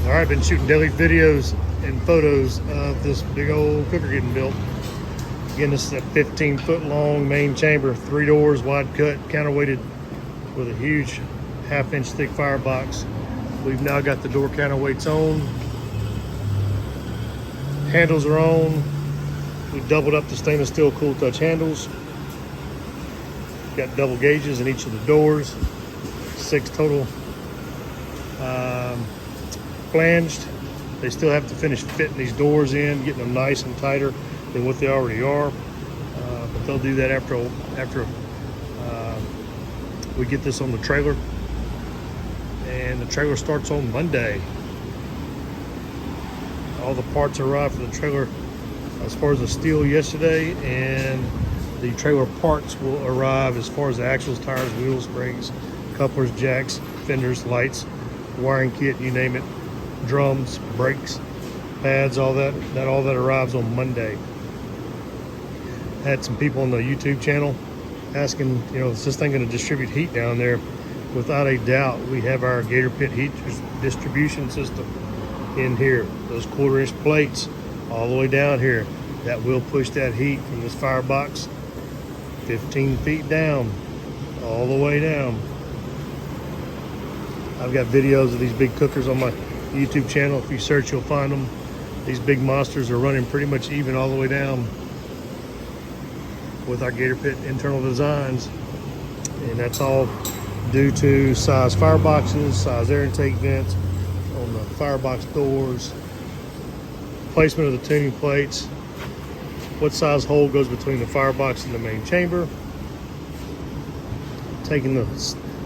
All right, been shooting daily videos and photos of this big old cooker getting built. Again, this is a 15-foot long main chamber, 3 doors, wide cut, counterweighted with a huge 1/2-inch thick firebox. We've now got the door counterweights on. Handles are on. We doubled up the stainless steel cool touch handles. Got double gauges in each of the doors. 6 total flanged. They still have to finish fitting these doors in, getting them nice and tighter than what they already are. But they'll do that after we get this on the trailer. And the trailer starts on Monday. All the parts arrived for the trailer as far as the steel yesterday, and the trailer parts will arrive as far as the axles, tires, wheels, springs, couplers, jacks, fenders, lights, wiring kit, you name it, drums, brakes, pads, all that arrives on Monday. Had some people on the YouTube channel asking, is this thing going to distribute heat down there? Without a doubt, we have our Gator Pit heat distribution system in here. Those 1/4-inch plates all the way down here that will push that heat from this firebox 15 feet down, all the way down. I've got videos of these big cookers on my YouTube channel. If you search, you'll find them. These big monsters are running pretty much even all the way down with our Gator Pit internal designs. And that's all due to size fireboxes, size air intake vents on the firebox doors, placement of the tuning plates, what size hole goes between the firebox and the main chamber, taking the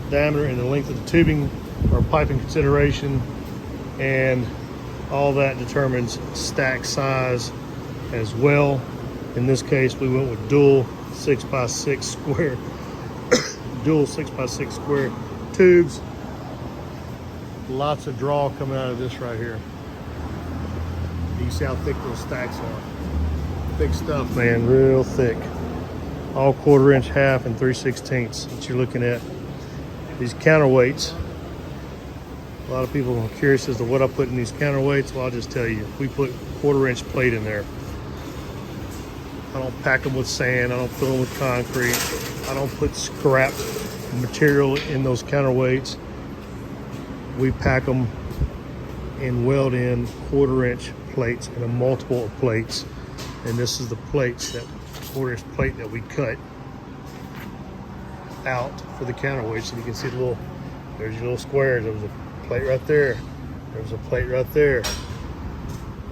diameter and the length of the tubing or pipe in consideration, and all that determines stack size as well. In this case, we went with dual 6x6 square dual 6x6 square tubes. Lots of draw coming out of this right here. You see how thick those stacks are. Thick stuff, man, real thick. All 1/4-inch, 1/2, and 3/16 that you're looking at. These counterweights, a lot of people are curious as to what I put in these counterweights. Well, I'll just tell you, we put 1/4-inch plate in there. I don't pack them with sand. I don't fill them with concrete. I don't put scrap material in those counterweights. We pack them and weld in 1/4-inch plates and a multiple of plates. And this is the plates, that 1/4-inch plate that we cut out for the counterweights. And you can see there's your little squares. There was a plate right there. There was a plate right there.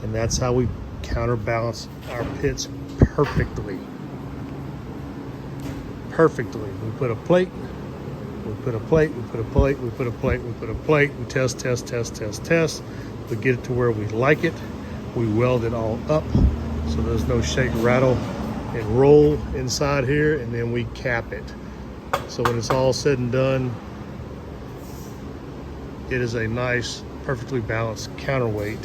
And that's how we counterbalance our pits perfectly. We put a plate, we put a plate, we put a plate, we put a plate, we put a plate, we test. We get it to where we like it. We weld it all up so there's no shake, rattle, and roll inside here, and then we cap it. So when it's all said and done, it is a nice, perfectly balanced counterweight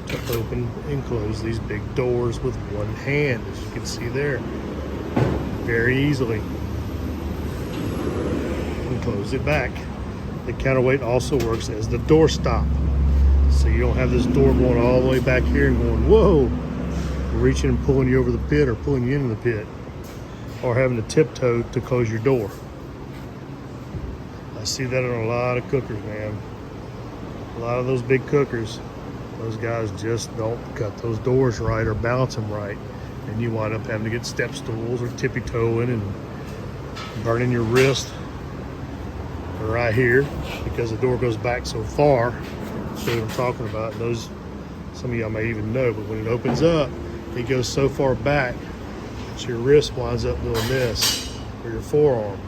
to open and close these big doors with one hand, as you can see there, very easily. And close it back. The counterweight also works as the door stop, so you don't have this door going all the way back here and going, whoa, reaching and pulling you over the pit or pulling you into the pit, or having to tiptoe to close your door. I see that on a lot of cookers, man. A lot of those big cookers, those guys just don't cut those doors right or balance them right, and you wind up having to get step stools or tippy-toeing and burning your wrist right here because the door goes back so far. See what I'm talking about? Those, some of y'all may even know, but when it opens up, it goes so far back that your wrist winds up doing this, or your forearm.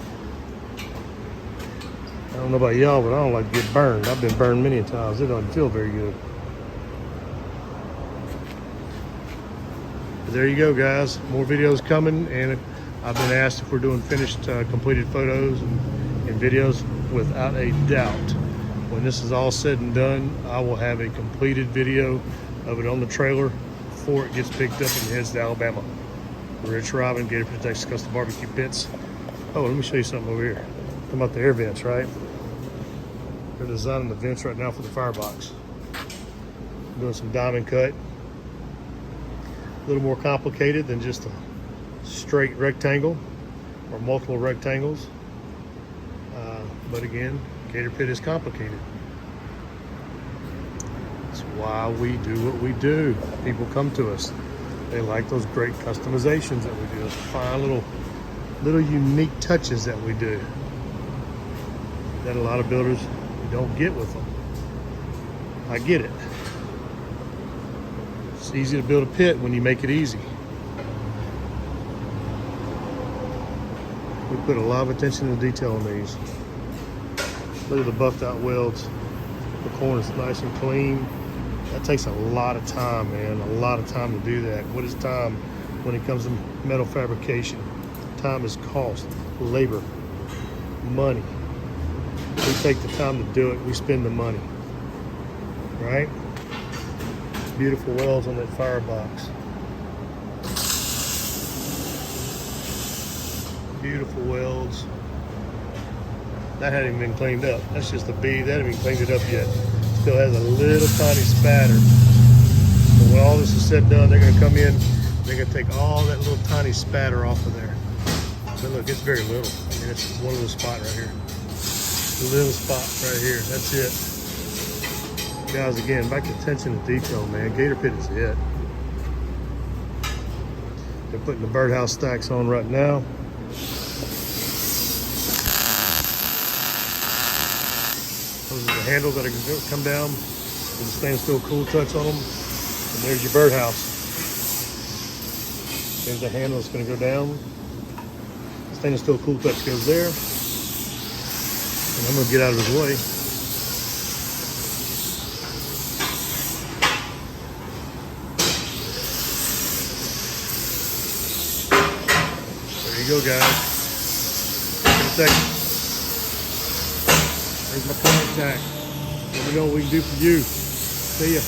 I don't know about y'all, but I don't like to get burned. I've been burned many times. It doesn't feel very good. But there you go, guys. More videos coming, and I've been asked if we're doing finished, completed photos and videos. Without a doubt, when this is all said and done, I will have a completed video of it on the trailer before it gets picked up and heads to Alabama. Rich Robin, Gator Pit, Texas Custom Barbecue Pits. Oh, let me show you something over here. Talking about the air vents, right? They're designing the vents right now for the firebox. Doing some diamond cut. A little more complicated than just a straight rectangle or multiple rectangles. But again, Gator Pit is complicated. That's why we do what we do. People come to us. They like those great customizations that we do. Those fine little unique touches that we do. That a lot of builders don't get with them. I get it. It's easy to build a pit when you make it easy. We put a lot of attention to detail on these. Look at the buffed out welds. The corner is nice and clean. That takes a lot of time, man. A lot of time to do that. What is time when it comes to metal fabrication? Time is cost, labor, money. We take the time to do it. We spend the money, right? Beautiful welds on that firebox. Beautiful welds. That hadn't even been cleaned up. That's just a bead. That hasn't even cleaned it up yet. Still has a little tiny spatter. But when all this is said and done, they're going to come in. They're going to take all that little tiny spatter off of there. But look, it's very little. I mean, it's one little spot right here. A little spot right here. That's it. Guys, again, back to attention to detail, man. Gator Pit is it. They're putting the birdhouse stacks on right now. Those are the handles that are going to come down with the stainless steel cool touch on them. And there's your birdhouse. There's the handle that's going to go down. Stainless steel cool touch goes there. And I'm going to get out of his way. There you go, guys. In a second. There's my contact. Let me know what we can do for you. See ya.